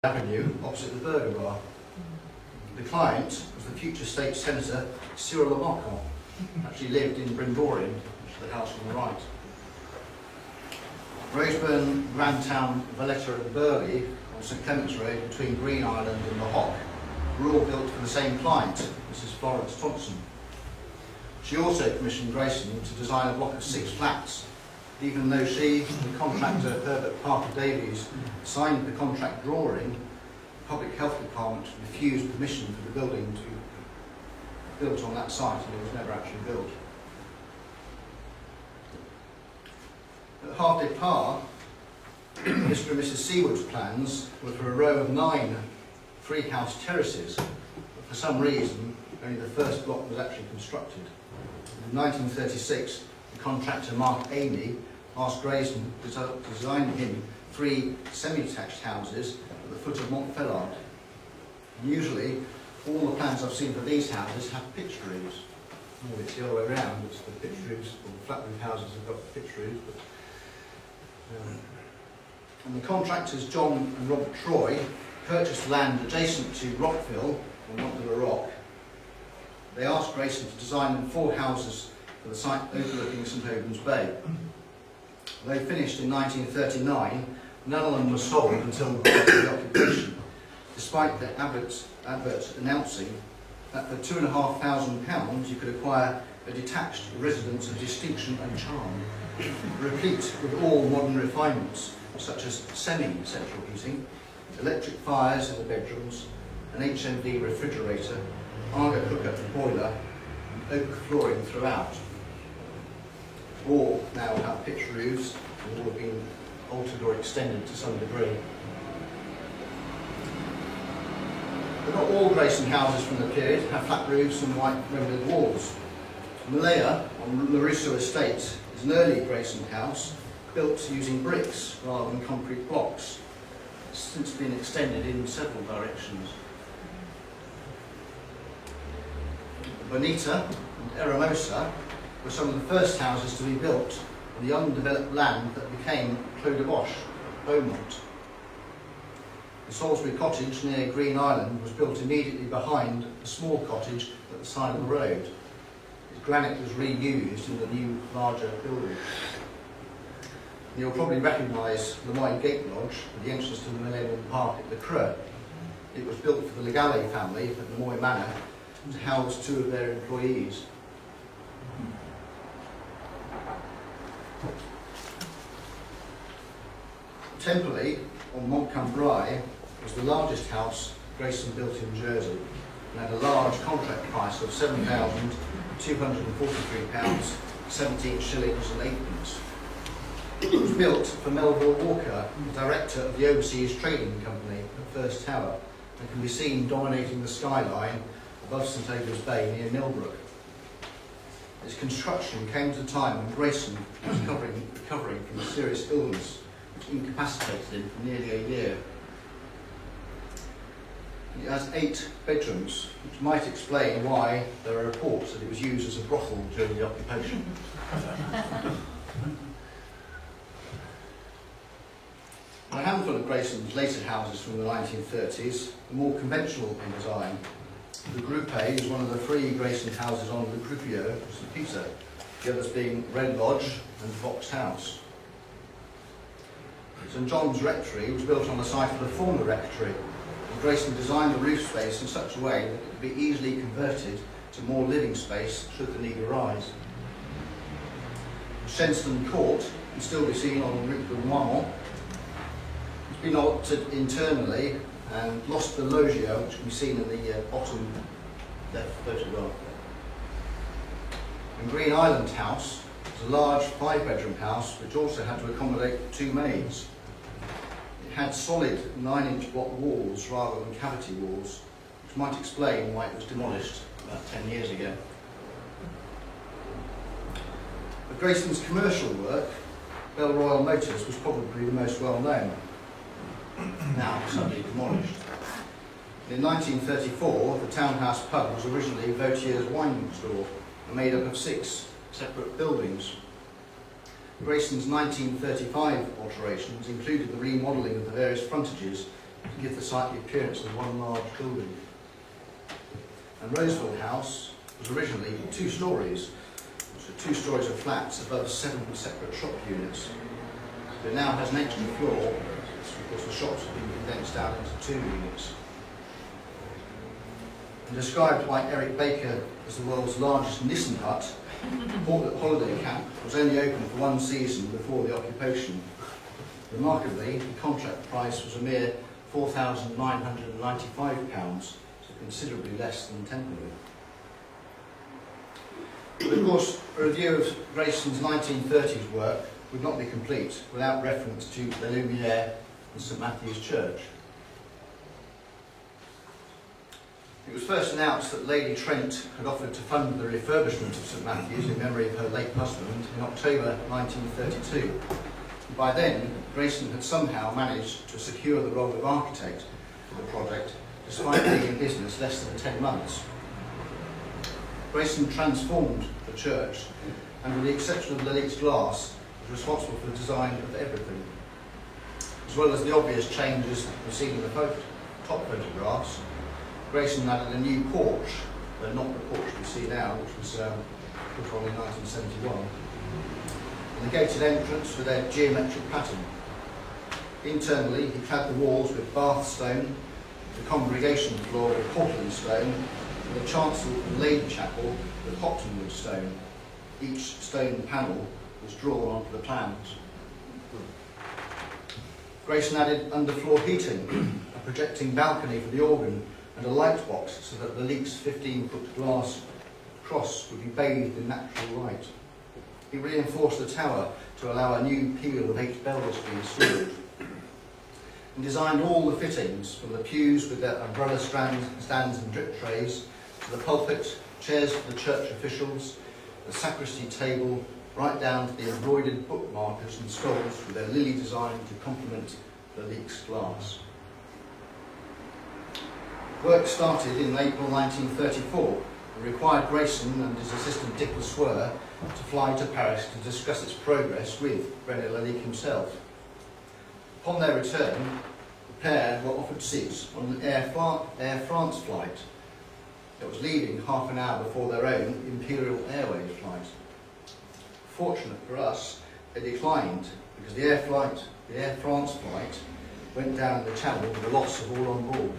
Avenue opposite the Burger Bar. The client was the future State Senator Cyril Lamarcon, actually lived in Brimborian, which is the house on the right. Roseburn, Grandtown, Valletta and Burley on St Clement's Road between Green Island and the Hock were all built for the same client, Mrs Florence Thompson. She also commissioned Grayson to design a block of 6 flats, even though she and the contractor Herbert Parker Davies signed the contract drawing. The Public Health Department refused permission for the building to be built on that site, and it was never actually built. At Hartley Park, Mr and Mrs Seward's plans were for a row of 9 three-house terraces, but for some reason only the first block was actually constructed. In 1936, the contractor Mark Amy asked Grayson to design him 3 semi-detached houses at the foot of Montfellard. And usually, all the plans I've seen for these houses have pitched roofs. Oh, it's the other way around, it's the pitched roofs, or the flat roof houses have got pitched roofs. And the contractors John and Robert Troy purchased land adjacent to Rockville, or Mont de la Roque. They asked Grayson to design them 4 houses for the site overlooking St Albans Bay. They finished in 1939, none of them were sold until the occupation, despite the adverts announcing that for £2,500 you could acquire a detached residence of distinction and charm, replete with all modern refinements such as semi-central heating, electric fires in the bedrooms, an HMV refrigerator, Argo cooker and boiler, and oak flooring throughout. All now have pitched roofs and all have been altered or extended to some degree. But not all Grayson houses from the period have flat roofs and white rendered walls. Malaya on Larusso Estate is an early Grayson house built using bricks rather than concrete blocks. It's since been extended in several directions. Bonita and Eramosa were some of the first houses to be built on the undeveloped land that became Clos de Bosch, Beaumont. The Salisbury Cottage near Green Island was built immediately behind a small cottage at the side of the road. Its granite was reused in the new, larger building. And you'll probably recognise the Moy Gate Lodge at the entrance to the Millennium Park at Le Creux. It was built for the Legale family at the Moy Manor to house 2 of their employees. Temperley on Montcambrai was the largest house Grayson built in Jersey and had a large contract price of £7,243, 17 shillings and 8pence. It was built for Melville Walker, the director of the Overseas Trading Company at First Tower, and can be seen dominating the skyline above St Albans Bay near Millbrook. Its construction came at a time when Grayson was recovering from a serious illness which incapacitated him for nearly a year. It has 8 bedrooms, which might explain why there are reports that it was used as a brothel during the occupation. A handful of Grayson's later houses from the 1930s are more conventional in design. The Groupe is one of the 3 Grayson houses on the Gruppio of St Peter, the others being Red Lodge and Fox House. St John's Rectory was built on the site of the former rectory, and Grayson designed the roof space in such a way that it could be easily converted to more living space should the need arise. Shenstone Court can still be seen on Route de Noirmont. It's been altered internally and lost the loggia, which can be seen in the bottom left photograph. And Green Island House was a large 5-bedroom house which also had to accommodate 2 maids. It had solid 9-inch block walls rather than cavity walls, which might explain why it was demolished about 10 years ago. Of Grayson's commercial work, Bell Royal Motors was probably the most well known, now suddenly demolished. In 1934, the Townhouse pub was originally Vautier's wine store and made up of 6 separate buildings. Grayson's 1935 alterations included the remodelling of the various frontages to give the site the appearance of one large building. And Roseville House was originally 2 stories, so 2 stories of flats above 7 separate shop units. But it now has an extra floor, because the shops have been condensed down into 2 units. And described by Eric Baker as the world's largest Nissen hut, Port Holiday Camp was only open for 1 season before the occupation. Remarkably, the contract price was a mere £4,995, so considerably less than temporary. But of course, a review of Grayson's 1930s work would not be complete without reference to Les Lumières and St Matthew's Church. It was first announced that Lady Trent had offered to fund the refurbishment of St Matthew's in memory of her late husband in October 1932. By then, Grayson had somehow managed to secure the role of architect for the project, despite being in business less than 10 months. Grayson transformed the church, and with the exception of Lalique's glass, was responsible for the design of everything. As well as the obvious changes preceding the top photographs, Grayson added a new porch, though not the porch we see now, which was put on in 1971, and the gated entrance with their geometric pattern. Internally, he clad the walls with Bath stone, the congregation floor with Portland stone, and the chancel and Lady Chapel with Hoptonwood stone. Each stone panel was drawn onto the plans. Grayson added underfloor heating, a projecting balcony for the organ, and a light box so that the Lalique's 15-foot glass cross would be bathed in natural light. He reinforced the tower to allow a new peal of 8 bells to be installed, and designed all the fittings, from the pews with their umbrella stands and drip trays, to the pulpit, chairs for the church officials, the sacristy table, right down to the embroidered bookmarkers and scrolls with their lily design to complement the Lalique's glass. Work started in April 1934 and required Grayson and his assistant Dick Lesueur to fly to Paris to discuss its progress with René Lalique himself. Upon their return, the pair were offered seats on an Air France flight that was leaving half an hour before their own Imperial Airways flight. Fortunate for us, they declined because the Air France flight went down the channel with the loss of all on board.